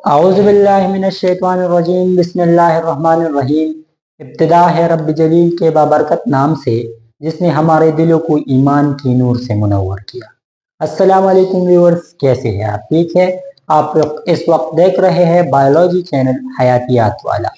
औज़ुबिल्लाहिमिनश्शैतानिर्रजीम बिस्मिल्लाहिर्रहमानिर्रहीम। इब्तिदा है रब्ब जलील के बाबरकत नाम से जिसने हमारे दिलों को ईमान की नूर से मुनव्वर किया। अस्सलाम वालेकुम व्यूअर्स, कैसे हैं आप? ठीक है। आप लोग इस वक्त देख रहे हैं बायोलॉजी चैनल हयातियात वाला।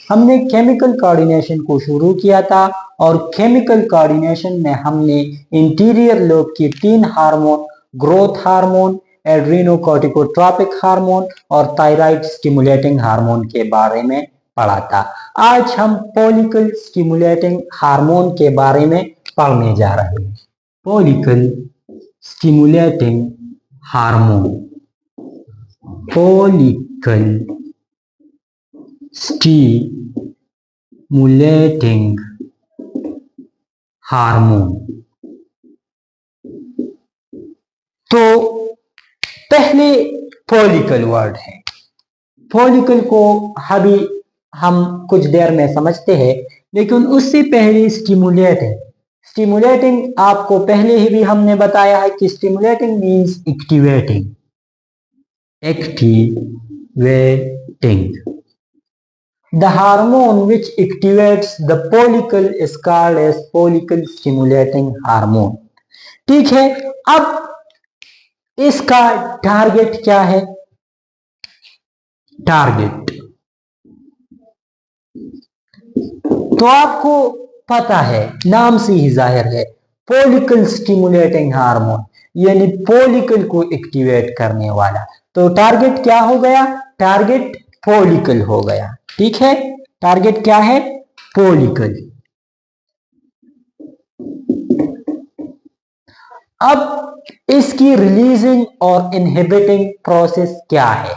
हमने केमिकल कोऑर्डिनेशन को शुरू किया था और केमिकल कोऑर्डिनेशन में हमने इंटीरियर लोब की 3 hormone, growth hormone, adrenocorticotropic hormone और थायराइड स्टिमुलेटिंग हार्मोन के बारे में पढ़ा था। आज हम फॉलिकल स्टिमुलेटिंग हार्मोन के बारे में पढ़ने जा रहे हैं। Follicle stimulating hormone, follicle stimulating hormone. तो पहले फॉलिकल वर्ड है। फॉलिकल को अभी हम कुछ देर में समझते हैं, लेकिन उससे पहले स्टिमुलेट है। स्टिमुलेटिंग आपको पहले ही भी हमने बताया है कि stimulating means activating. Activating the hormone which activates the follicle is called as follicle stimulating hormone. ठीक है। अब इसका टारगेट क्या है? टारगेट तो आपको पता है, नाम से ही जाहिर है, फॉलिकल स्टिमुलेटिंग हार्मोन यानी फॉलिकल को एक्टिवेट करने वाला। तो टारगेट क्या हो गया? टारगेट फॉलिकल हो गया। ठीक है। टारगेट क्या है? फॉलिकल। अब इसकी रिलीजिंग और इनहिबिटिंग प्रोसेस क्या है?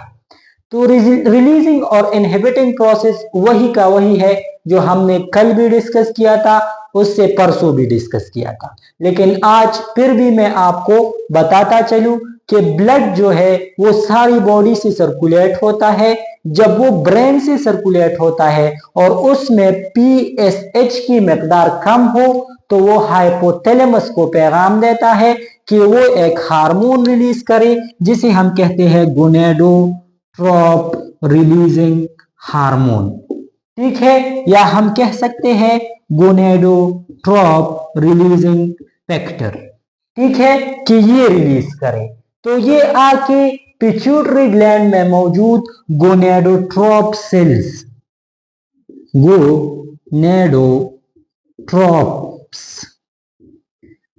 तो रिलीजिंग और इनहिबिटिंग प्रोसेस वही का वही है जो हमने कल भी डिस्कस किया था, उससे परसों भी डिस्कस किया था। लेकिन आज फिर भी मैं आपको बताता चलूं कि ब्लड जो है वो सारी बॉडी से सर्कुलेट होता है। जब वो ब्रेन से सर्कुलेट होता है और उसमें पीएसएच की मकदार कम हो तो वो हाइपोथैलेमस को पैगाम देता है कि वो एक हार्मोन रिलीज करे जिसे हम कहते हैं गोनेडोट्रोप रिलीजिंग हार्मोन। ठीक है। या हम कह सकते हैं गोनेडोट्रोप रिलीजिंग फैक्टर। ठीक है, कि ये रिलीज करे। तो ये आके पिट्यूटरी ग्लैंड में मौजूद गोनेडोट्रोप सेल्स,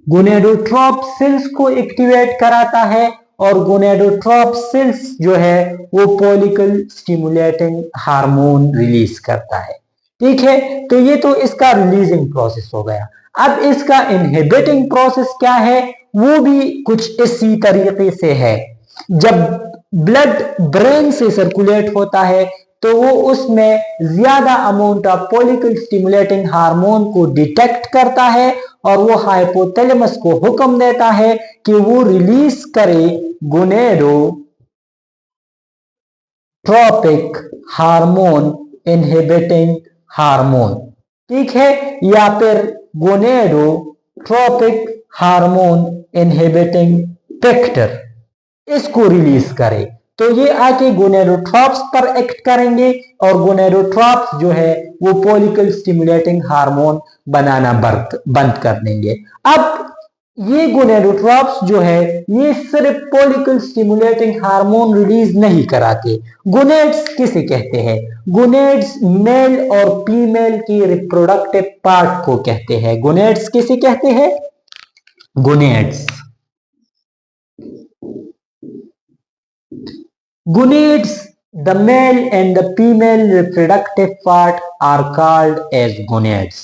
गोनेडोट्रोप सेल्स को एक्टिवेट कराता है और गोनेडोट्रोप सेल्स जो है वो फॉलिकल स्टिमुलेटिंग हार्मोन रिलीज करता है। ठीक है। तो ये तो इसका रिलीजिंग प्रोसेस हो गया। अब इसका इनहिबिटिंग प्रोसेस क्या है? वो भी कुछ इसी तरीके से है। जब ब्लड ब्रेन से सर्कुलेट होता है तो वो उसमें ज्यादा amount of follicle stimulating hormone को डिटेक्ट करता है और वो हाइपोथैलेमस को हुक्म देता है कि वो रिलीज करे गोनेडोट्रोपिक हार्मोन इनहिबिटिंग हार्मोन। ठीक है। या फिर गोनेडोट्रोपिक हार्मोन इनहिबिटिंग फैक्टर, इसको रिलीज करे। तो ये आके गोनेडोट्रोप्स पर एक्ट करेंगे और गोनेडोट्रोप्स जो है वो फॉलिकल स्टिमुलेटिंग हार्मोन बनाना बंद कर देंगे। अब ये गोनेडोट्रोप्स जो है ये सिर्फ फॉलिकल स्टिमुलेटिंग हार्मोन रिलीज नहीं कराते। गोनेड्स किसे कहते हैं? गोनेड्स मेल और फीमेल की रिप्रोडक्टिव पार्ट को कहते हैं। गोनेड्स किसे कहते हैं? Gonads Gonads, the male and the female reproductive part are called as gonads.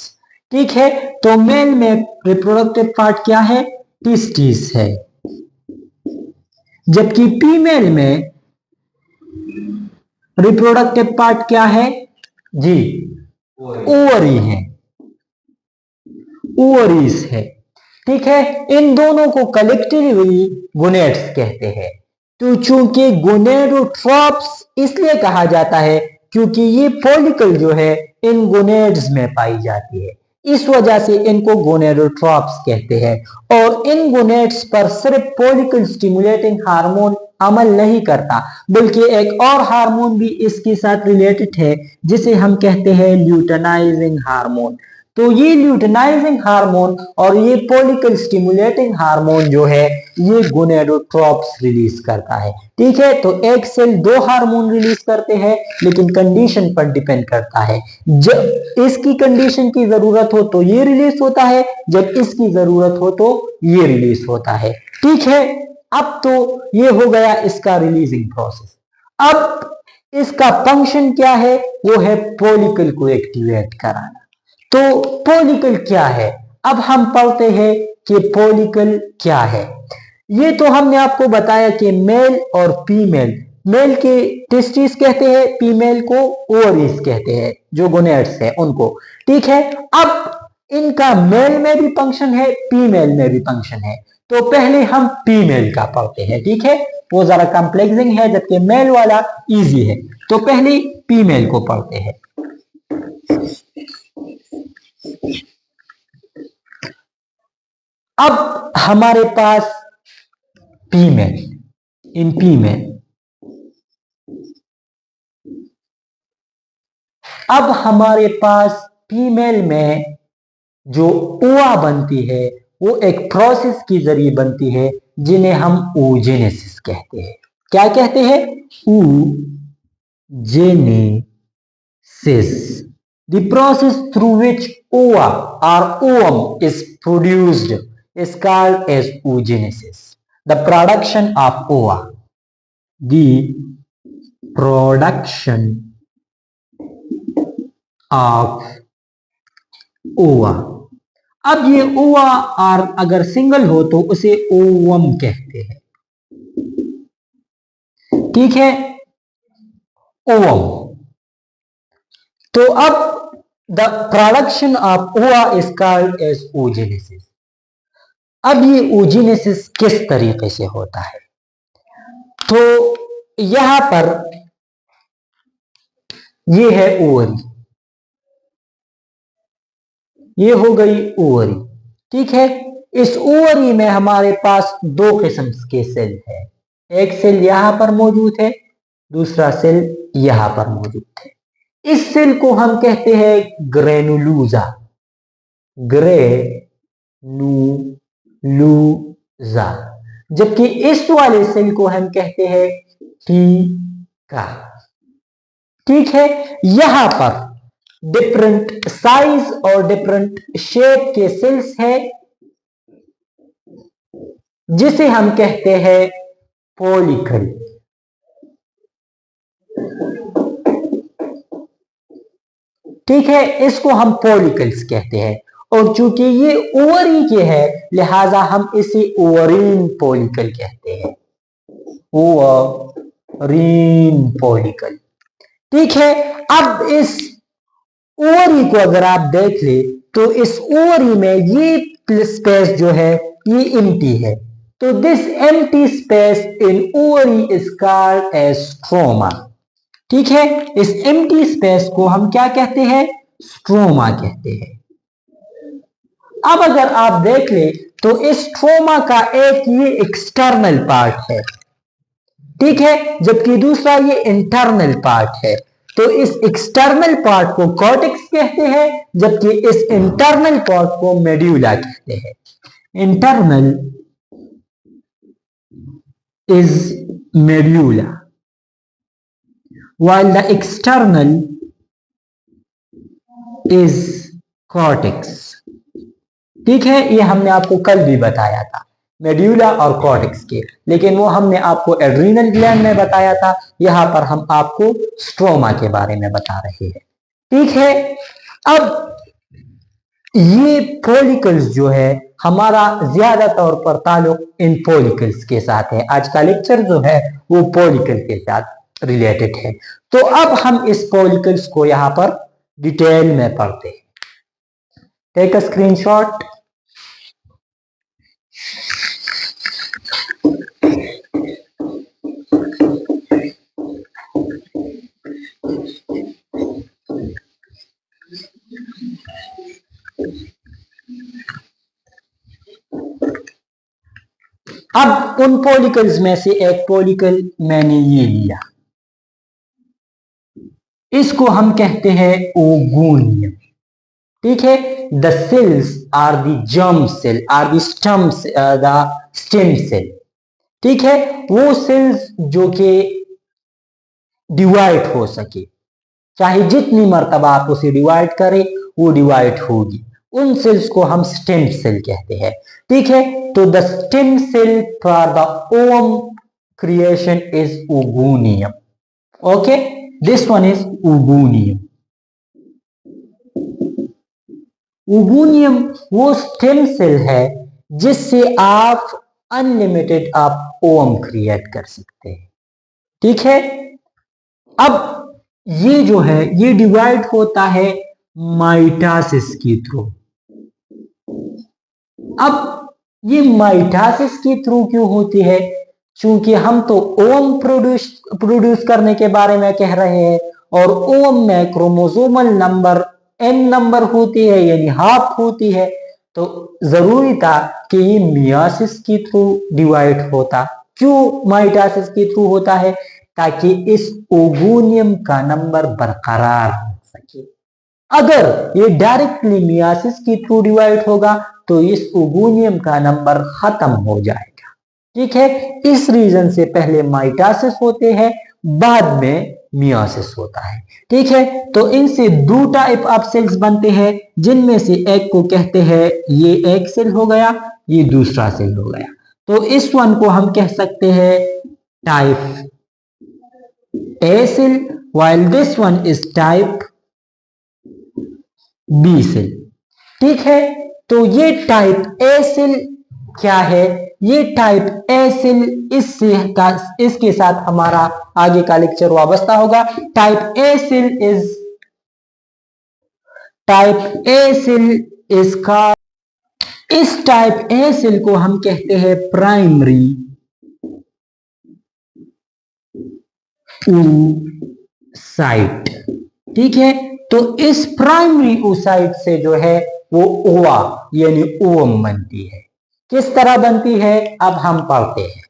ठीक है। तो मेल में रिप्रोडक्टिव पार्ट क्या है? टिस्टिस है। जबकि फीमेल में रिप्रोडक्टिव पार्ट क्या है? जी, ओवरी है, ओवरीज है। ठीक है। इन दोनों को कलेक्टिवली गोनेड्स कहते हैं। तो चूंकि गोनेडोट्रोप्स इसलिए कहा जाता है क्योंकि ये फॉलिकल जो है इन गोनेड्स में पाई जाती है, इस वजह से इनको गोनेडोट्रोप्स कहते हैं। और इन गोनेड्स पर सिर्फ फॉलिकल स्टिमुलेटिंग हार्मोन अमल नहीं करता, बल्कि एक और हार्मोन भी इसके साथ रिलेटेड है जिसे हम कहते हैं ल्यूटेनाइजिंग हार्मोन। तो ये ल्यूटेनाइजिंग हार्मोन और ये फॉलिकल स्टिमुलेटिंग हार्मोन जो है ये गोनेडोट्रोप्स रिलीज करता है। ठीक है, तो एक सेल दो हार्मोन रिलीज करते हैं, लेकिन कंडीशन पर डिपेंड करता है। जब इसकी कंडीशन की जरूरत हो तो ये रिलीज होता है, जब इसकी जरूरत हो तो ये रिलीज होता है। ठीक है, अब तो ये हो गया इसका रिलीजिंग प्रोसेस। अब इसका फंक्शन क्या है? वो है फॉलिकल को एक्टिवेट कराना। तो फॉलिकल क्या है? अब हम पढ़ते हैं कि फॉलिकल क्या है। ये तो हमने आपको बताया कि मेल और फीमेल, मेल के टेस्टिस कहते हैं, फीमेल को ओवरीज कहते हैं, जो गोनेड्स है उनको। ठीक है, अब इनका मेल में भी फंक्शन है, फीमेल में भी फंक्शन है। तो पहले हम फीमेल का पढ़ते हैं। ठीक है, वो जरा कॉम्प्लेक्सिंग है, जबकि मेल वाला इजी है। तो पहले फीमेल को पढ़ते हैं। अब हमारे पास फीमेल, इन फीमेल, अब हमारे पास फीमेल में जो ओवा बनती है वो एक प्रोसेस की जरिए बनती है जिन्हें हम oogenesis कहते हैं। क्या कहते हैं? oogenesis, the process through which ova or ovum is produced is called as oogenesis. The production of ova, the production of ova। अब ये ओवा और अगर सिंगल हो तो उसे ओवम कहते हैं। ठीक है, ओवम। तो अब the production of ova is called as oogenesis। अब ये oogenesis किस तरीके से होता है? तो यहां पर ये है ओवरी, ये हो गई ओवरी। ठीक है, इस ओवरी में हमारे पास दो किस्म के सेल है। एक सेल यहां पर मौजूद है, दूसरा सेल यहां पर मौजूद है। इस सेल को हम कहते हैं ग्रेनुलूजा, ग्रेनुलूजा, जबकि इस वाले सेल को हम कहते हैं टीका। ठीक है, यहां पर डिफरेंट साइज और डिफरेंट शेप के सेल्स है जिसे हम कहते हैं फॉलिकल। ठीक है, इसको हम फॉलिकल्स कहते हैं, और चूंकि ये ओवरी के है लिहाजा हम इसे ओवरीन फॉलिकल कहते हैं, ओवरीन फॉलिकल। ठीक है, अब इस ओवरी को अगर आप देख ले तो इस ओवरी में ये स्पेस जो है ये एम्प्टी है। तो this empty space in ovary is called as stroma. ठीक है, इस एम्प्टी स्पेस को हम क्या कहते हैं? स्ट्रोमा कहते हैं। अब अगर आप देख ले तो इस स्ट्रोमा का एक ये एक्सटर्नल पार्ट है, ठीक है, जबकि दूसरा ये इंटरनल पार्ट है। तो इस एक्सटर्नल पार्ट को कॉर्टेक्स कहते हैं, जबकि इस इंटरनल पार्ट को मेड्यूला कहते हैं। Internal is medulla while the external is cortex। ठीक है, ये हमने आपको कल भी बताया था मेड्यूला और कॉर्टेक्स के, लेकिन वो हमने आपको एड्रीनल ग्लैंड में बताया था। यहां पर हम आपको स्ट्रोमा के बारे में बता रहे हैं। ठीक है, अब ये फॉलिकल्स जो है हमारा ज्यादा तौर पर ताल्लुक इन फॉलिकल्स के साथ है। आज का लेक्चर जो है वो फॉलिकल के साथ रिलेटेड है। तो अब हम इस फॉलिकल्स को यहां पर डिटेल में पढ़ते हैं। Take a screenshot. अब अब उन पॉलिकल्स में से एक पॉलिकल मैंने ये लिया, इसको हम कहते हैं ओगोनियम। ठीक है, the cells are the germ cell, are the stem cell. ठीक है, वो सेल्स जो कि डिवाइड हो सके, चाहे जितनी मर्तबा आप उसे डिवाइड करें वो डिवाइड होगी, उन सेल्स को हम स्टेम सेल कहते हैं। ठीक है, तो the stem cell for the ovum creation is oogonium. Okay, this one is oogonium. Oogonium वो स्टेम सेल है जिससे आप अनलिमिटेड आप ओवम क्रिएट कर सकते हैं। ठीक है, अब ये जो है ये डिवाइड होता है माइटासिस के थ्रू। अब ये माइटासिस के थ्रू क्यों होती है? क्योंकि हम तो ओवम प्रोड्यूस करने के बारे में कह रहे हैं, और ओवम में क्रोमोसोमल नंबर n नंबर होती है, यानी हाफ होती है, तो जरूरी था कि ये मियासिस के थ्रू डिवाइड होता। क्यों माइटासिस के थ्रू होता है? ताकि इस ओगोनियम का नंबर बरकरार हो सके। अगर ये डायरेक्टली मियासिस के थ्रू डिवाइड होगा तो इस ओगोनियम का नंबर खत्म हो जाएगा। ठीक है, इस रीजन से पहले माइटासिस होते हैं, बाद में मियासिस होता है। ठीक है, तो इनसे दो टाइप ऑफ सेल्स बनते हैं, जिनमें से एक को कहते हैं, ये एक सेल हो गया, ये दूसरा सेल हो गया। तो इस वन को हम कह सकते हैं type A cell, while this one is type B cell. ठीक है, तो ये टाइप ए सेल क्या है? ये टाइप ए सेल इसके साथ हमारा आगे का लेक्चर वाबस्ता होगा। टाइप ए सेल इसका, इस टाइप ए सेल को हम कहते हैं प्राइमरी oocyte। ठीक है, तो इस प्राइमरी oocyte से जो है वो ओवा यानी ओवम बनती है। किस तरह बनती है अब हम पढ़ते हैं।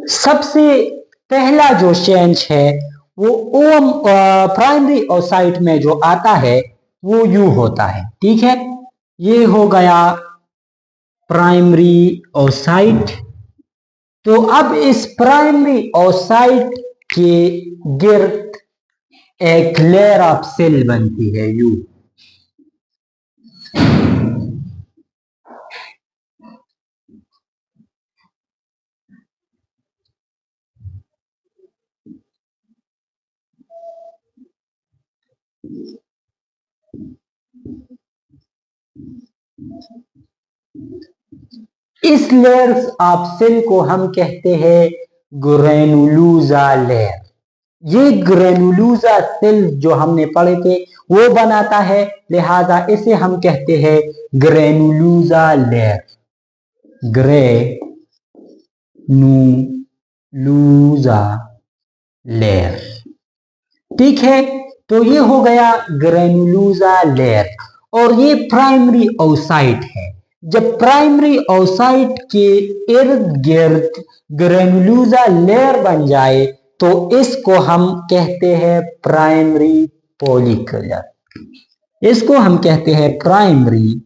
सबसे पहला जो चेंज है वो ओवम प्राइमरी oocyte में जो आता है वो यू होता है। ठीक है, ये हो गया प्राइमरी oocyte। तो अब इस प्राइमरी oocyte के गिर्द एक लेयर ऑफ सेल बनती है यू। इस लेयर्स ऑफ सेल को हम कहते हैं ग्रेनुलोसा लेयर। ये ग्रेनुलोसा सेल जो हमने पढ़े थे वो बनाता है, लिहाजा इसे हम कहते हैं ग्रेनुलोसा लेयर। Granulosa layer. ठीक है, तो ये हो गया ग्रेनुलोसा लेयर, और ये प्राइमरी oocyte है। जब प्राइमरी oocyte के इर्द गिर्द ग्रेनुलोसा लेयर बन जाए तो इसको हम कहते हैं प्राइमरी पॉलिकलर। इसको हम कहते हैं प्राइमरी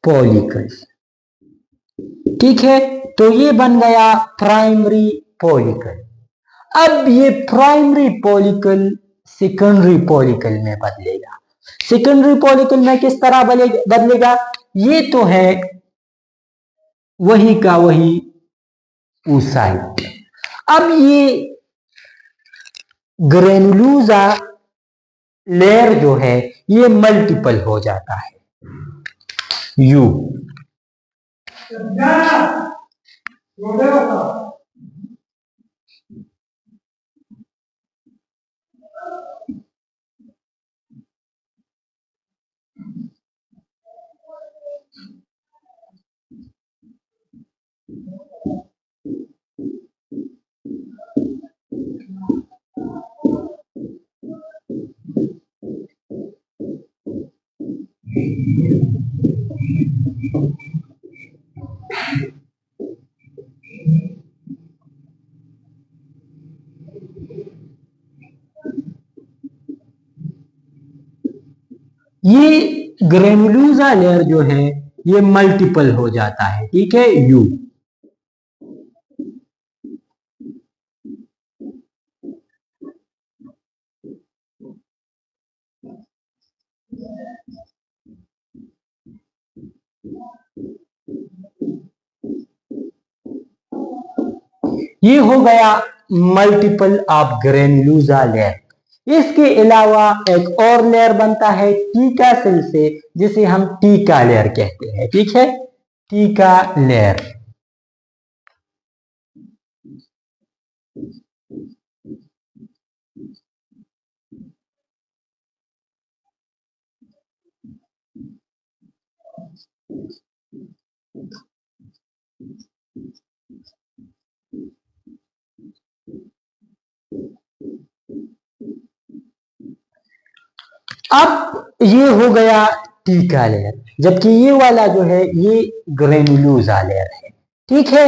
पॉलिकल। ठीक है, तो ये बन गया प्राइमरी पॉलिकल। अब ये प्राइमरी पॉलिकल सेकेंडरी पॉलिकल में बदलेगा। सेकेंडरी पॉलिकल में किस तरह बदलेगा? ये तो है वही का वही oocyte। अब ये ग्रेनुलोसा लेयर जो है ये मल्टीपल हो जाता है यू। ये ग्रेनुलोसा लेयर जो है ये मल्टीपल हो जाता है, ठीक है, यू। ये हो गया मल्टीपल ऑफ ग्रेनुलोसा लेयर। इसके अलावा एक और लेयर बनता है टीका सेल से, जिसे हम टीका लेयर कहते हैं, ठीक है, टीका लेयर। अब ये हो गया टीका लेयर, जबकि ये वाला जो है ये ग्रेनुलोसा लेयर है, ठीक है।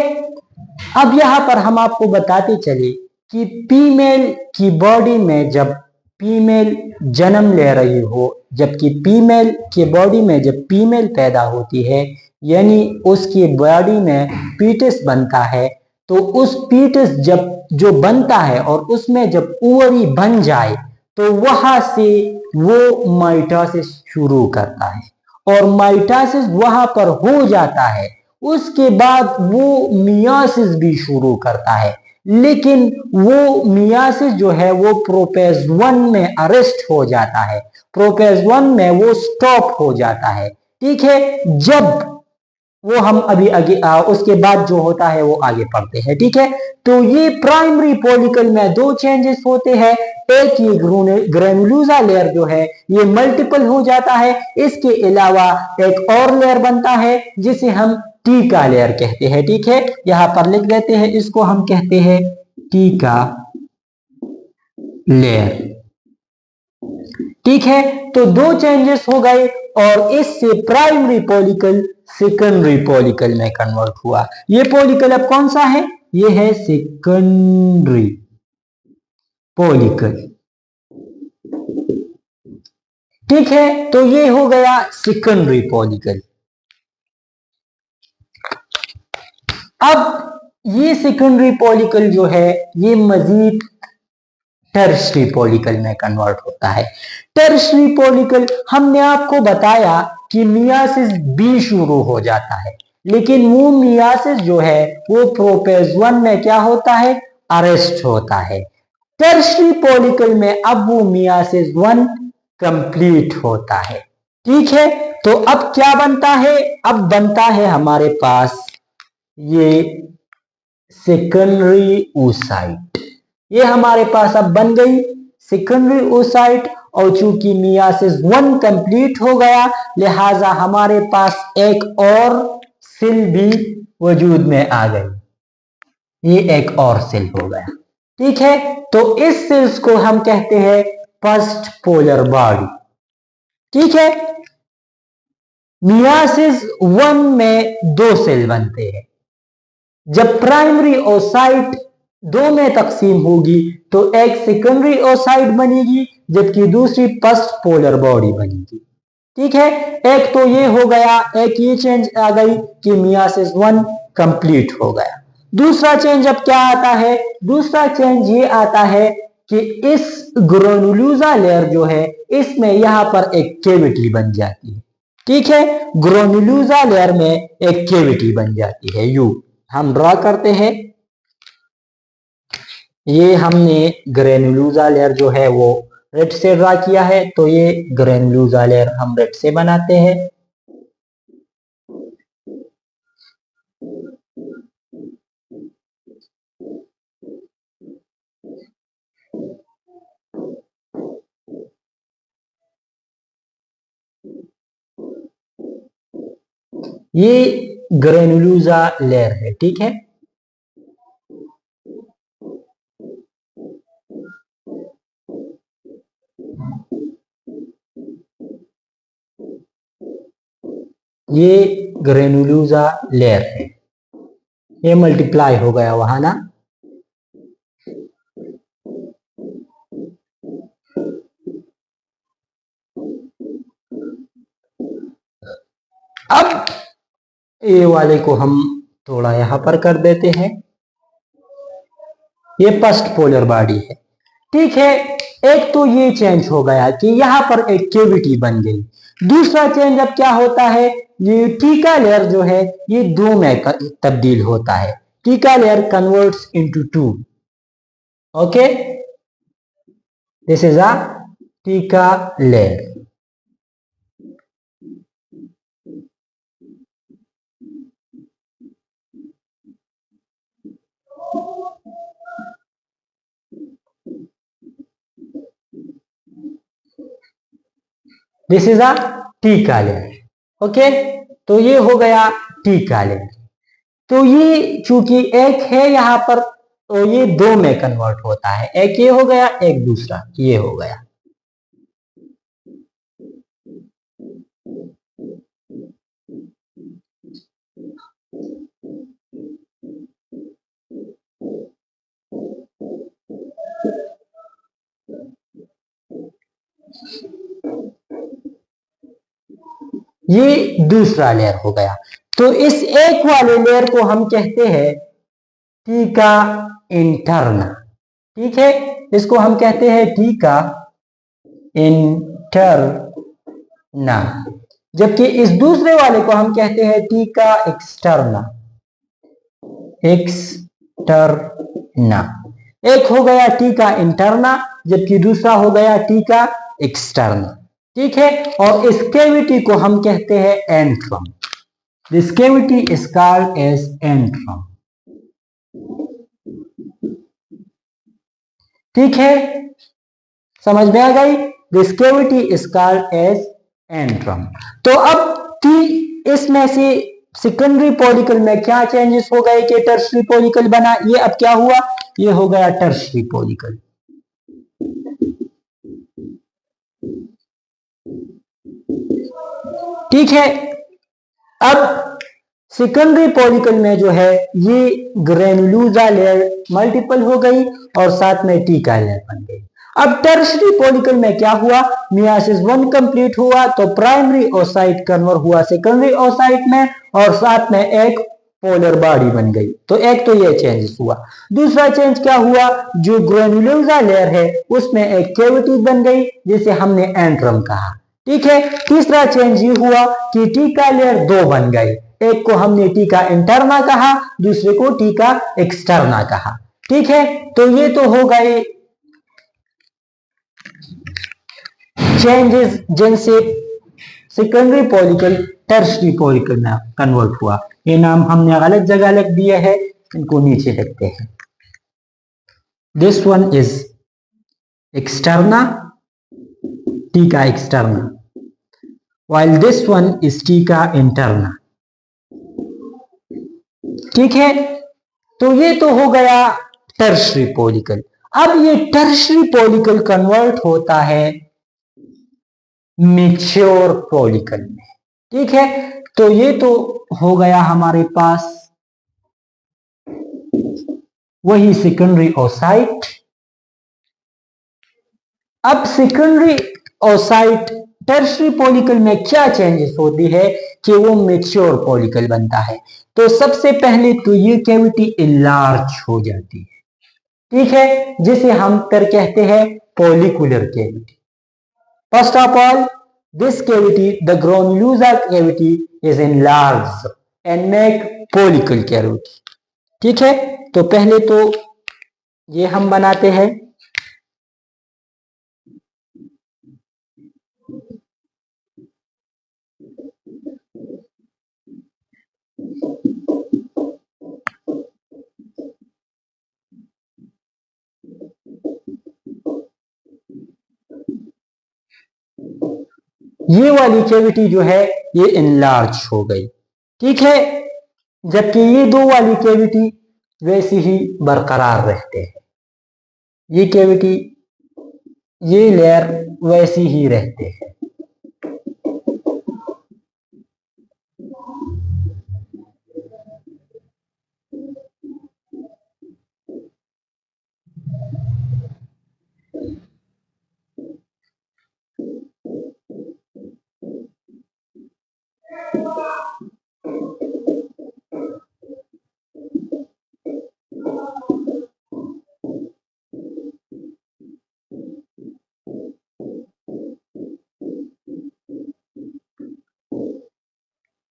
अब यहां पर हम आपको बताते चले कि फीमेल की बॉडी में जब फीमेल जन्म ले रही हो, जबकि फीमेल के बॉडी में जब फीमेल पैदा होती है, यानी उसकी बॉडी में फीटस बनता है, तो उस फीटस जब जो बनता है और उसमें जब ओवरी बन जाए, तो वहां से वो माइटोसिस शुरू करता है और माइटोसिस वहां पर हो जाता है। उसके बाद वो मियासिस भी शुरू करता है, लेकिन वो मियासिस जो है वो प्रोपेज 1 में अरेस्ट हो जाता है, प्रोपेज 1 में वो स्टॉप हो जाता है, ठीक है। जब वो हम अभी आगे उसके बाद जो होता है वो आगे पढ़ते हैं, ठीक है। तो ये प्राइमरी पॉलिकल में दो चेंजेस होते हैं। एक ये ग्रेनुलोसा लेयर जो है ये मल्टीपल हो जाता है। इसके अलावा एक और लेयर बनता है जिसे हम टीका लेयर कहते हैं, ठीक है। यहां पर लिख देते हैं, इसको हम कहते हैं टीका लेयर, ठीक है। तो दो चेंजेस हो गए और इससे प्राइमरी पॉलिकल सेकेंडरी पॉलिकल में कन्वर्ट हुआ। ये पॉलिकल अब कौन सा है? ये है सेकेंडरी पॉलिकल, ठीक है। तो ये हो गया सेकेंडरी पॉलिकल। अब ये सेकेंडरी पॉलिकल जो है ये मजीद टर्शरी पॉलिकल में कन्वर्ट होता है। टर्शरी पॉलिकल हमने आपको बताया कि मियासिस बी शुरू हो जाता है, लेकिन वो मियासिस जो है वो प्रोपेज 1 में क्या होता है? अरेस्ट होता है। टर्शरी पॉलिकल में अब वो मियासिस 1 कंप्लीट होता है, ठीक है। तो अब क्या बनता है? अब बनता है हमारे पास ये सेकेंडरी oocyte। ये हमारे पास अब बन गई सेकेंडरी oocyte, और चूंकि मियासिस 1 कंप्लीट हो गया, लिहाजा हमारे पास एक और सेल भी वजूद में आ गई। ये एक और सेल हो गया, ठीक है। तो इस सेल्स को हम कहते हैं फर्स्ट पोलर बॉडी, ठीक है। मियासिस 1 में दो सेल बनते हैं। जब प्राइमरी oocyte दो में तकसीम होगी तो एक सेकेंडरी oocyte बनेगी, जबकि दूसरी फर्स्ट पोलर बॉडी बनेगी, ठीक है। एक तो ये हो गया, एक ये चेंज आ गई कि मियासिस 1 कंप्लीट हो गया। दूसरा चेंज अब क्या आता है? दूसरा चेंज ये आता है कि इस ग्रेनुलोसा लेयर जो है इसमें यहां पर एक कैविटी बन जाती है, ठीक है। ग्रेनुलोसा लेयर में एक कैविटी बन जाती है, यू हम ड्रॉ करते हैं। ये हमने ग्रेनुलोसा लेयर जो है वो रेड से ड्रा किया है, तो ये ग्रेनुलोसा लेयर हम रेड से बनाते हैं। ये ग्रेनुलोसा लेयर है, ठीक है। ये ग्रेनुलोसा लेयर है, ये मल्टीप्लाई हो गया वहां ना। अब ये वाले को हम थोड़ा यहां पर कर देते हैं, ये फर्स्ट पोलर बॉडी है। ठीक है, एक तो ये चेंज हो गया कि यहां पर एक केविटी बन गई। दूसरा चेंज अब क्या होता है, ये टीका लेयर जो है ये दो में तब्दील होता है। टीका layer converts into two. Okay, this is a टीका लेयर। दिस इज अ टीका लेयर। ओके, तो ये हो गया टीका लेयर। तो ये चूंकि एक है यहां पर, तो ये दो में कन्वर्ट होता है, एक ये हो गया, एक दूसरा ये हो गया। ये दूसरा लेयर हो गया। तो इस एक वाले लेयर को हम कहते हैं टीका इंटरना। ठीक है, इसको हम कहते हैं टीका इंटरना, जबकि इस दूसरे वाले को हम कहते हैं टीका एक्सटर्ना। एक्सटर्ना, एक हो गया टीका इंटरना जबकि दूसरा हो गया टीका एक्सटर्ना। ठीक है, और इस कैविटी को हम कहते हैं antrum. This cavity is called as antrum. ठीक है, समझ में आ गई। This cavity is called as antrum. तो अब इसमें से सेकेंडरी पॉलिकल में क्या चेंजेस हो गए कि टर्शरी पॉलिकल बना, ये अब क्या हुआ, ये हो गया टर्शरी पॉलिकल। ठीक है, अब सेकेंडरी पॉलिकल में जो है ये ग्रेनुलोसा लेयर मल्टीपल हो गई और साथ में टीका लेयर बन गई। अब टर्शरी पॉलिकल में क्या हुआ, मियासिस 1 कंप्लीट हुआ तो प्राइमरी ओसाइट कन्वर्ट हुआ सेकेंडरी ओसाइट में और साथ में एक पोलर बॉडी बन गई। तो एक तो ये चेंजेस हुआ। दूसरा चेंज क्या हुआ, जो ग्रेनुलोसा लेयर है उसमें एक कैविटी बन गई जिसे हमने एंट्रम कहा। ठीक है, तीसरा चेंज ये हुआ कि टीका लेयर दो बन गई, एक को हमने टीका इंटरना कहा, दूसरे को टीका एक्सटर्ना कहा। ठीक है, तो ये तो हो गए चेंजेस जिनसे सेकेंडरी पॉलिकल टर्शरी पॉलिकल में कन्वर्ट हुआ। ये नाम हमने गलत जगह लिख दिया है, इनको नीचे लिखते हैं। दिस वन इज एक्सटर्ना, टीका externa, while this one is टीका इंटरना। ठीक है, तो ये तो हो गया टर्शरी पॉलिकल। अब ये टर्शरी पॉलिकल कन्वर्ट होता है मैच्योर पॉलिकल में। ठीक है, तो ये तो हो गया हमारे पास वही सेकेंडरी ओसाइट। अब सेकेंडरी ओसाइट टर्शरी पॉलिकल में क्या चेंजेस होती है कि वो मैच्योर पॉलिकल बनता है। तो सबसे पहले तो ये कैविटी इनलार्ज हो जाती है। ठीक है, जिसे हम फिर कहते हैं follicular cavity. First of all, this cavity, the granulosa cavity is enlarged and make pollicle cavity। ठीक है, तो पहले तो ये हम बनाते हैं। ये वाली कैविटी जो है ये इनलार्ज हो गई। ठीक है, जबकि ये दो वाली कैविटी वैसी ही बरकरार रहते हैं। ये कैविटी, ये लेयर वैसी ही रहते हैं।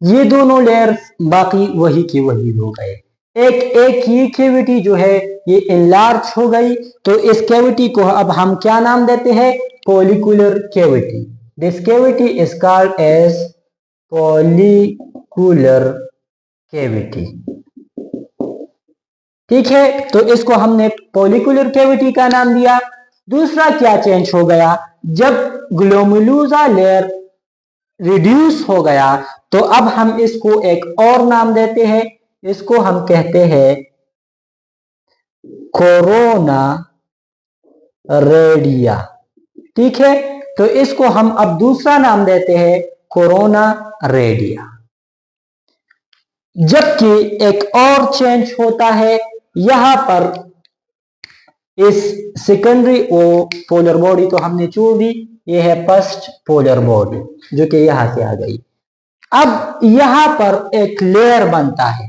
ये दोनों लेयर्स बाकी वही की वही हो गए। एक ये कैविटी जो है ये इनलार्ज हो गई, तो इस कैविटी को अब हम क्या नाम देते हैं? Follicular cavity. This cavity is called as follicular cavity. ठीक है, तो इसको हमने फॉलिकुलर कैविटी का नाम दिया। दूसरा क्या चेंज हो गया? जब ग्लोमेरुलर लेयर रिड्यूस हो गया तो अब हम इसको एक और नाम देते हैं, इसको हम कहते हैं कोरोना रेडिया। ठीक है, तो इसको हम अब दूसरा नाम देते हैं कोरोना रेडिया। जबकि एक और चेंज होता है यहां पर, इस सेकेंडरी पोलर बॉडी तो हमने छोड़ दी, ये है फर्स्ट पोलर बॉडी जो कि यहां से आ गई। अब यहां पर एक लेयर बनता है,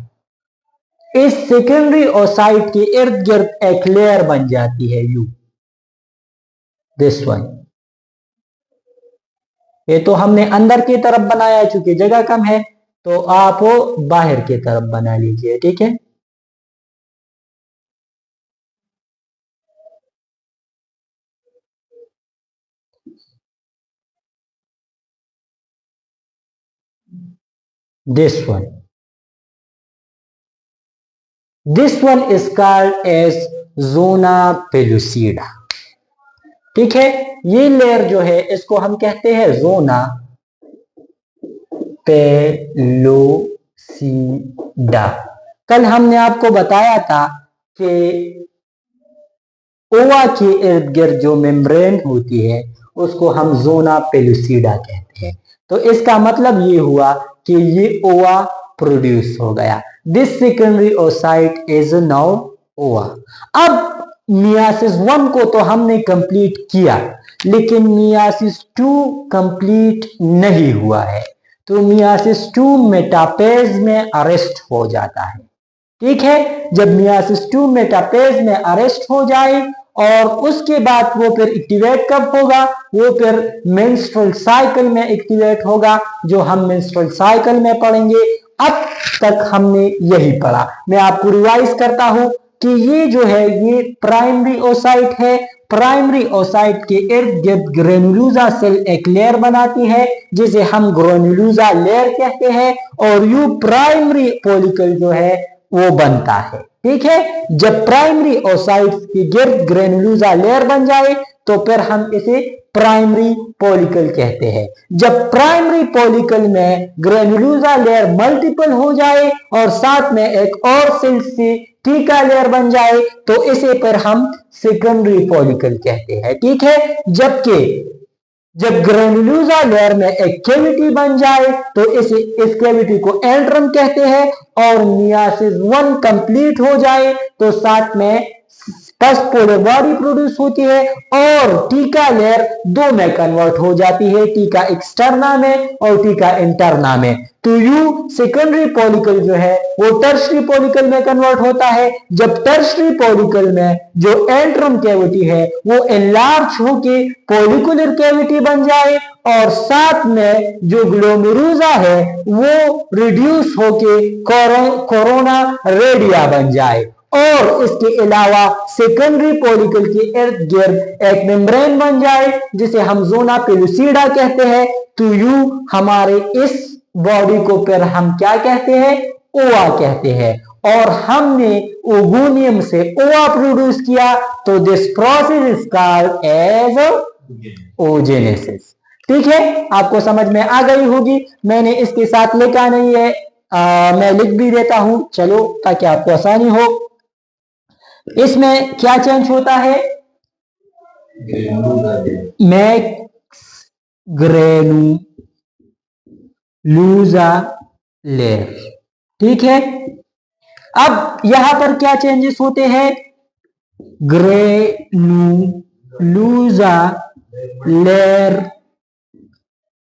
इस सेकेंडरी ओसाइट के इर्द गिर्द एक लेयर बन जाती है यू, दिस वन। ये तो हमने अंदर की तरफ बनाया, चूंकि जगह कम है तो आप वो बाहर की तरफ बना लीजिए। ठीक है, this one is called as zona pellucida. ठीक है, ये लेयर जो है इसको हम कहते हैं जोना पेलुसिडा। कल हमने आपको बताया था कि ओवा के इर्द गिर्द जो मेम्ब्रेन होती है उसको हम जोना पेलुसिडा कहते हैं। तो इसका मतलब ये हुआ कि ये ओवा प्रोड्यूस हो गया। This secondary oocyte is now ओवा। अब मियासिस 1 को तो हमने कंप्लीट किया, लेकिन मियासिस 2 कंप्लीट नहीं हुआ है, तो मियासिस 2 मेटापेज में अरेस्ट हो जाता है। ठीक है, जब मियासिस 2 मेटापेज में अरेस्ट हो जाए और उसके बाद वो फिर एक्टिवेट कब होगा? वो फिर मेंस्ट्रुअल साइकिल में एक्टिवेट होगा, जो हम मेंस्ट्रुअल साइकिल में पढ़ेंगे। अब तक हमने यही पढ़ा। मैं आपको रिवाइज करता हूं कि ये जो है ये प्राइमरी ओसाइट है। प्राइमरी ओसाइट के इर्द गिर्द ग्रेनुलोसा सेल एक लेयर बनाती है जिसे हम ग्रेनुलोसा लेयर कहते हैं, और यू प्राइमरी फॉलिकल जो है वो बनता है। ठीक है, जब प्राइमरी ओसाइट्स की गिर्द ग्रेनुलोसा लेयर बन जाए तो फिर हम इसे प्राइमरी पॉलिकल कहते हैं। जब प्राइमरी पॉलिकल में ग्रेनुलोसा लेयर मल्टीपल हो जाए और साथ में एक और सेल से टीका लेयर बन जाए तो इसे फिर हम सेकेंडरी पॉलिकल कहते हैं। ठीक है, जबकि जब ग्रेनुलोसा लेयर में एक कैविटी बन जाए तो इस कैविटी को एंट्रम कहते हैं, और मियासिस 1 कंप्लीट हो जाए तो साथ में फर्स्ट पोलर बॉडी प्रोड्यूस होती है और टीका लेयर 2 में कन्वर्ट हो जाती है, टीका एक्सटर्ना में और टीका इंटरना में। तो यू सेकेंडरी पॉलिकल जो है वो टर्शरी पॉलिकल में कन्वर्ट होता है। जब टर्शरी पॉलिकल में जो एंट्रम कैविटी है वो एनलार्ज होके पॉलिकुलर कैविटी बन जाए और साथ में जो ग्लोमेरुला है वो रिड्यूस होके कोरोना रेडिया बन जाए, और इसके अलावा सेकेंडरी पॉलिकल के इर्द गिर्द एक मेम्ब्रेन बन जाए जिसे हम जोना पेलुसिडा कहते हैं। तो यू हमारे इस बॉडी को फिर हम क्या कहते हैं? ओवा कहते हैं, और हमने ओगोनियम से ओवा प्रोड्यूस किया, तो this process is called as oogenesis. ठीक है, आपको समझ में आ गई होगी। मैंने इसके साथ लिखा नहीं है, मैं लिख भी देता हूं, चलो ताकि आपको आसानी हो। इसमें क्या चेंज होता है? Max granulosa layer. ठीक है, अब यहां पर क्या चेंजेस होते हैं? Granulosa layer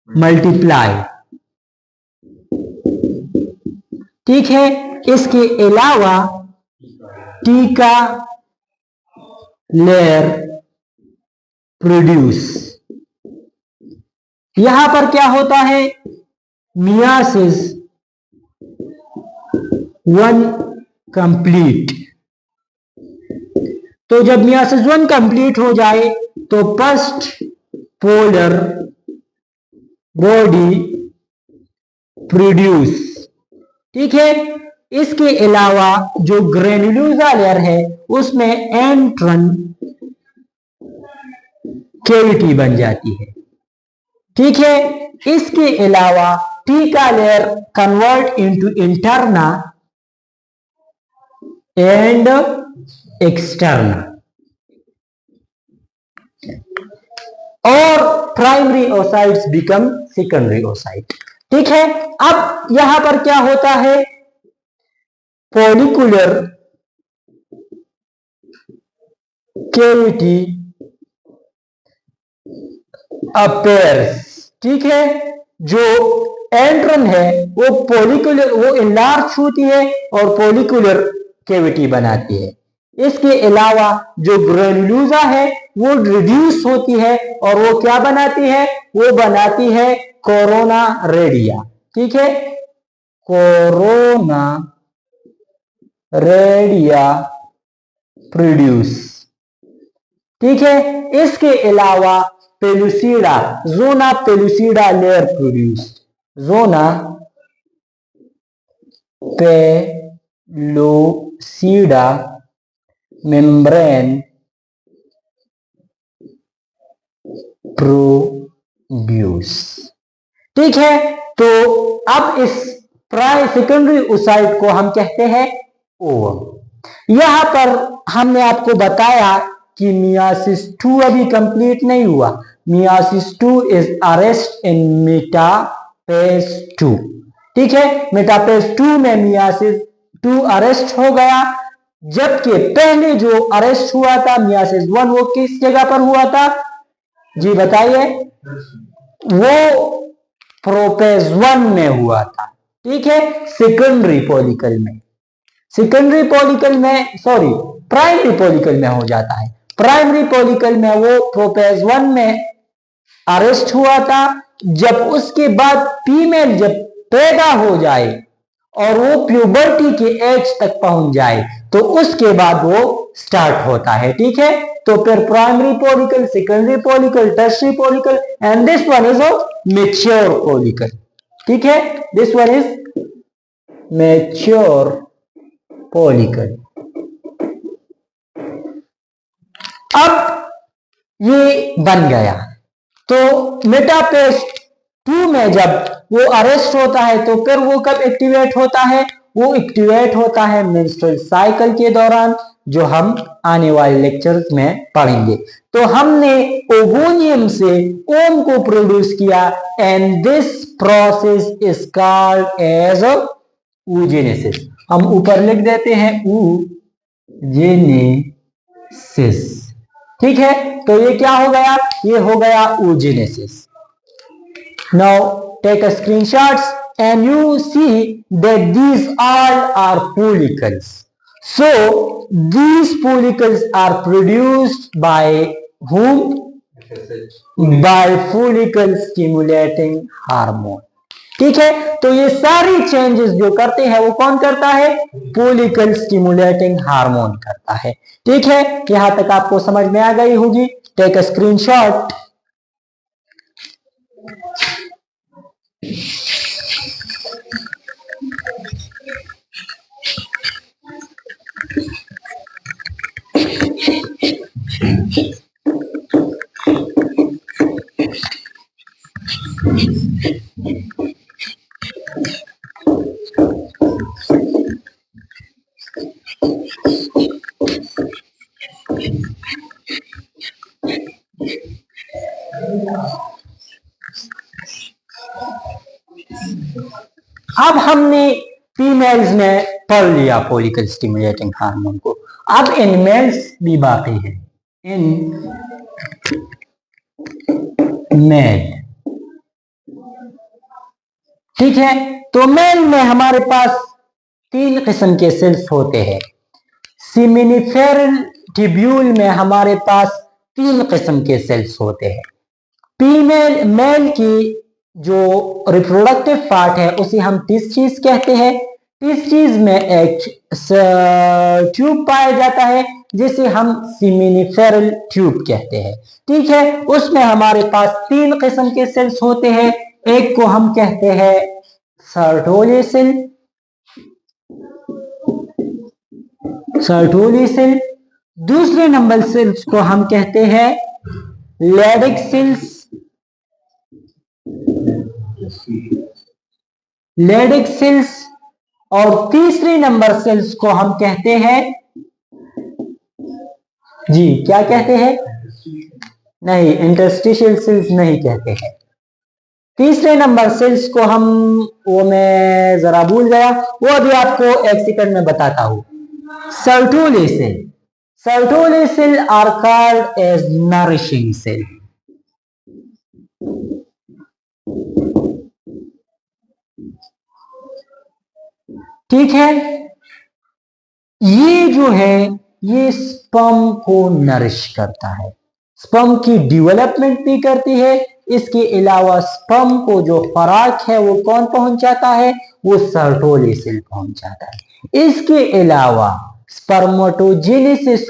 multiply. ठीक है, इसके अलावा टीका लेयर प्रोड्यूस। यहां पर क्या होता है? Myiasis one complete. तो जब मियासिस वन कंप्लीट हो जाए तो फर्स्ट पोलर बॉडी प्रोड्यूस। ठीक है, इसके अलावा जो ग्रेनुलोसा लेयर है उसमें एंट्रन कैविटी बन जाती है। ठीक है, इसके अलावा theca layer convert into interna and externa, और primary oocytes become secondary oocyte. ठीक है, अब यहां पर क्या होता है, फॉलिकुलर कैविटी अपेयर्स। ठीक है, जो एंट्रन है वो फॉलिकुलर, वो इनलार्ज होती है और फॉलिकुलर कैविटी बनाती है। इसके अलावा जो ग्रेनुलोसा है वो रिड्यूस होती है और वो क्या बनाती है, वो बनाती है कोरोना रेडिया। ठीक है, कोरोना रेडिया प्रोड्यूस। ठीक है, इसके अलावा pellucida, zona pellucida layer produce, zona pellucida membrane produce. ठीक है, तो अब इस प्राइमरी सेकेंडरी ओसाइट को हम कहते हैं ओवम। यहां पर हमने आपको बताया कि मियासिस 2 अभी कंप्लीट नहीं हुआ। Myiasis 2 is arrest in metaphase 2। ठीक है, मेटाफेज 2 में मियासिस 2 अरेस्ट हो गया, जबकि पहले जो अरेस्ट हुआ था मियासिस 1 वो किस जगह पर हुआ था जी बताइए, वो प्रोपेज 1 में हुआ था। ठीक है, सेकेंडरी पॉलिकल में, सेकेंडरी पॉलिकल में सॉरी प्राइमरी पॉलिकल में हो जाता है। प्राइमरी पॉलिकल में वो प्रोपेज 1 में अरेस्ट हुआ था। जब उसके बाद फीमेल जब पैदा हो जाए और वो प्यूबर्टी के एज तक पहुंच जाए तो उसके बाद वो स्टार्ट होता है। ठीक है, तो फिर primary follicle, secondary follicle, tertiary follicle, and this one is a mature follicle. ठीक है, this one is mature follicle. अब ये बन गया, तो मेटाफेज 2 में जब वो अरेस्ट होता है तो फिर वो कब एक्टिवेट होता है, वो एक्टिवेट होता है मेंस्ट्रुअल साइकिल के दौरान, जो हम आने वाले लेक्चर्स में पढ़ेंगे। तो हमने ओवोनियम से ओम को प्रोड्यूस किया and this process is called as oogenesis। हम ऊपर लिख देते हैं oogenesis। ठीक है, तो ये क्या हो गया, ये हो गया oogenesis। Now take a screenshots and you see that these all are follicles. So these follicles are produced by whom? By follicle stimulating hormone। ठीक है, तो ये सारी चेंजेस जो करते हैं वो कौन करता है, फॉलिकल स्टिमुलेटिंग हार्मोन करता है। ठीक है, यहां तक आपको समझ में आ गई होगी। Take a screenshot. अब हमने फीमेल्स में पढ़ लिया फॉलिकल स्टिमुलेटिंग हार्मोन को, अब इन मेल्स भी बाकी है। इन मेल, ठीक है, तो मेल में हमारे पास 3 किस्म के सेल्स होते हैं। सेमिनिफेरल ट्यूब्यूल में हमारे पास 3 किस्म के सेल्स होते हैं। फीमेल मेल की जो रिप्रोडक्टिव पार्ट है उसे हम टेस्टिस कहते हैं, इस चीज में एक ट्यूब पाया जाता है जिसे हम सेमिनिफेरल ट्यूब कहते हैं। ठीक है, उसमें हमारे पास 3 किस्म के सेल्स होते हैं। एक को हम कहते हैं सर्टोली सेल, दूसरे नंबर सेल्स को हम कहते हैं लेडिक सेल्स, और तीसरे नंबर सेल्स को हम कहते हैं, जी क्या कहते हैं, नहीं इंटरस्टिशियल सेल्स नहीं कहते हैं। तीसरे नंबर सेल्स को हम, वो मैं जरा भूल गया, वो अभी आपको एक सेकंड में बताता हूं। Sertoli cell are called as nourishing cell. ठीक है, ये जो है ये स्पर्म को नरिश करता है, स्पर्म की डेवलपमेंट भी करती है। इसके अलावा स्पर्म को जो खुराक है वो कौन पहुंचाता है, वो सर्टोली सेल पहुंचाता है। इसके अलावा स्पर्मेटोजेनेसिस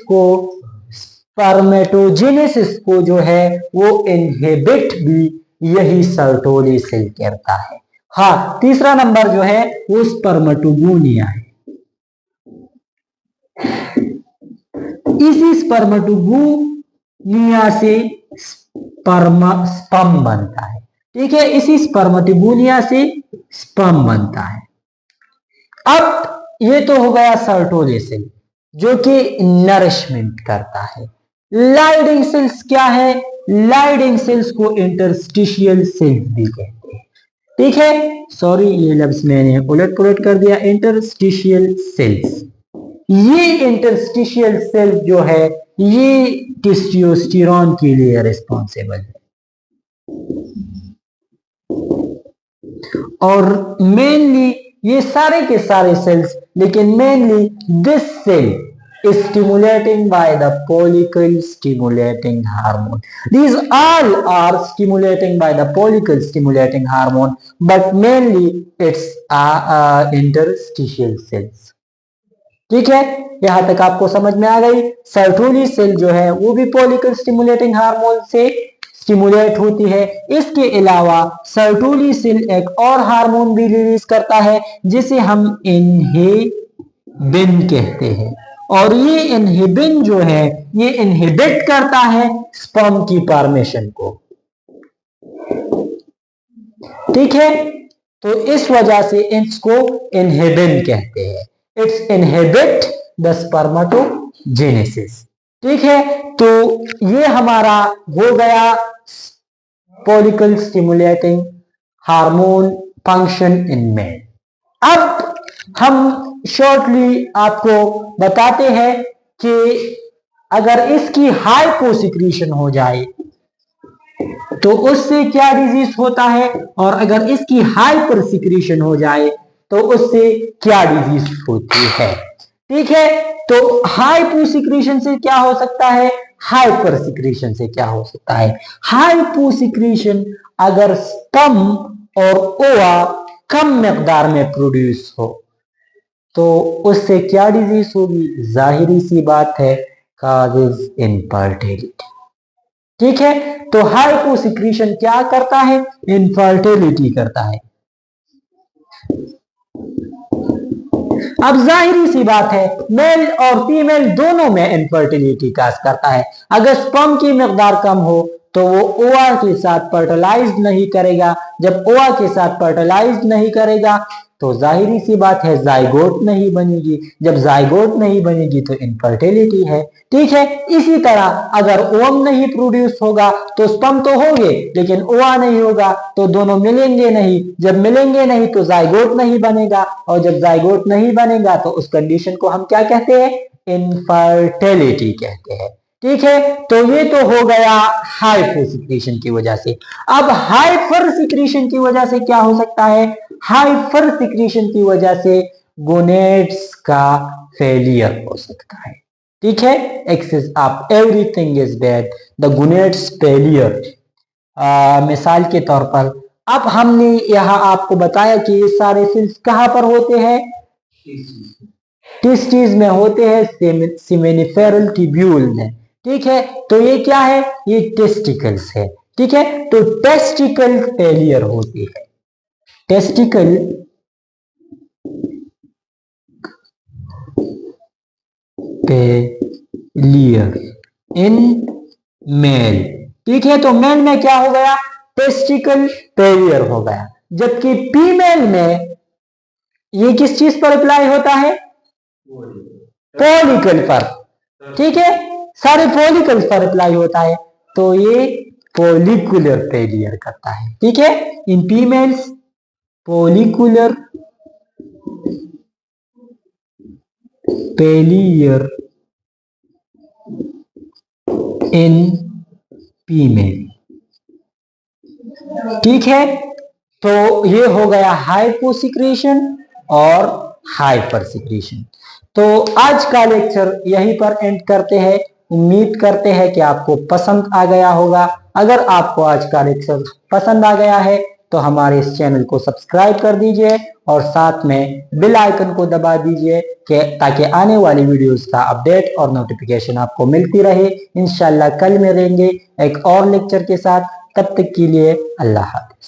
को जो है वो इनहिबिट भी यही सर्टोली सेल करता है। हाँ, तीसरा नंबर जो है वो स्पर्मेटोगोनिया है। इसी स्पर्मेटोगोनिया से स्पर्म बनता है। ठीक है, इसी स्पर्मेटोगोनिया से स्पर्म बनता है। अब ये तो हो गया सर्टोली सेल जो कि नरिशमेंट करता है। लाइडिंग सेल्स क्या है, लाइडिंग सेल्स को इंटरस्टिशियल सेल्स भी कहते हैं। ठीक है, सॉरी ये लफ्ज मैंने उलट पुलट कर दिया, इंटरस्टिशियल सेल्स। ये इंटरस्टिशियल सेल जो है ये टेस्टोस्टेरोन के लिए रिस्पॉन्सिबल है, और मेनली ये सारे के सारे सेल्स, लेकिन mainly this cell is stimulating by the follicle stimulating hormone. These all are stimulating by the follicle stimulating hormone, but mainly it's interstitial cells. ठीक है, यहां तक आपको समझ में आ गई। सर्टोली सेल जो है वो भी फॉलिकल स्टिमुलेटिंग हार्मोन से स्टिमुलेट होती है। इसके अलावा सर्टोली सेल एक और हार्मोन भी रिलीज करता है जिसे हम इनहिबिन कहते हैं, और ये इनहिबिन जो है ये इनहिबिट करता है स्पर्म की फॉर्मेशन को। ठीक है, तो इस वजह से इसको इनहिबिन कहते हैं। It's inhibit the spermatogenesis. ठीक है, तो ये हमारा हो गया follicle stimulating hormone function in male. अब हम शॉर्टली आपको बताते हैं कि अगर इसकी हाइपोसिक्रीशन हो जाए तो उससे क्या डिजीज होता है, और अगर इसकी हाइपर सिक्रीशन हो जाए तो उससे क्या डिजीज होती है। ठीक है, तो हाइपोसिक्रीशन से क्या हो सकता है, हाइपर सिक्रीशन से क्या हो सकता है। हाइपोसिक्रीशन अगर स्पर्म और ओवा कम मिकदार में प्रोड्यूस हो तो उससे क्या डिजीज होगी, जाहिरी सी बात है, काजेज इनफर्टिलिटी। ठीक है, तो हाइपोसिक्रीशन क्या करता है, इनफर्टिलिटी करता है। अब जाहिरी सी बात है मेल और फीमेल दोनों में इनफर्टिलिटी काज करता है। अगर स्पर्म की मिकदार कम हो तो वो ओवा के साथ फर्टिलाइज नहीं करेगा। जब ओवा के साथ फर्टिलाइज नहीं करेगा तो जाहिरी सी बात है जाइगोट नहीं बनेगी। जब जाइगोट नहीं बनेगी तो इनफर्टिलिटी है। ठीक है, इसी तरह अगर ओवम नहीं प्रोड्यूस होगा तो स्पर्म तो होंगे, लेकिन ओवा नहीं होगा तो दोनों मिलेंगे नहीं। जब मिलेंगे नहीं तो जाइगोट नहीं बनेगा, और जब जाइगोट नहीं बनेगा तो उस कंडीशन को हम क्या कहते हैं, इनफर्टिलिटी कहते हैं। ठीक है, तो ये तो हो गया हाइपोसिक्रीशन की वजह से। अब हाइपर सिक्रीशन की वजह से क्या हो सकता है, हाइपर सिक्रीशन की वजह से गोनेड्स का फेलियर हो सकता है। ठीक है, excess of everything is bad, the gonads failure. मिसाल के तौर पर अब हमने यहाँ आपको बताया कि ये सारे सेल्स कहां पर होते हैं, किस चीज में होते हैं? सिमेनिफेरल ट्यूब्यूल में। ठीक है, तो ये क्या है? ये टेस्टिकल्स है। ठीक है, तो टेस्टिकल फेलियर होती है। Testicle failure in male. ठीक है, तो मेल में क्या हो गया? टेस्टिकल फेलियर हो गया। जबकि फीमेल में ये किस चीज पर अप्लाई होता है? फॉलिकल पर। ठीक है, सारे फॉलिकल्स पर अप्लाई होता है, तो ये फॉलिकुलर फेलियर करता है। ठीक है, in females follicular failure in female. ठीक है, तो ये हो गया हाइपोसिक्रेशन और हाइपर सिक्रेशन। तो आज का लेक्चर यहीं पर एंड करते हैं। उम्मीद करते हैं कि आपको पसंद आ गया होगा। अगर आपको आज का लेक्चर पसंद आ गया है तो हमारे इस चैनल को सब्सक्राइब कर दीजिए और साथ में बेल आइकन को दबा दीजिए ताकि आने वाली वीडियोस का अपडेट और नोटिफिकेशन आपको मिलती रहे। इंशाल्लाह कल मिलेंगे एक और लेक्चर के साथ। तब तक के लिए अल्लाह हाफिज।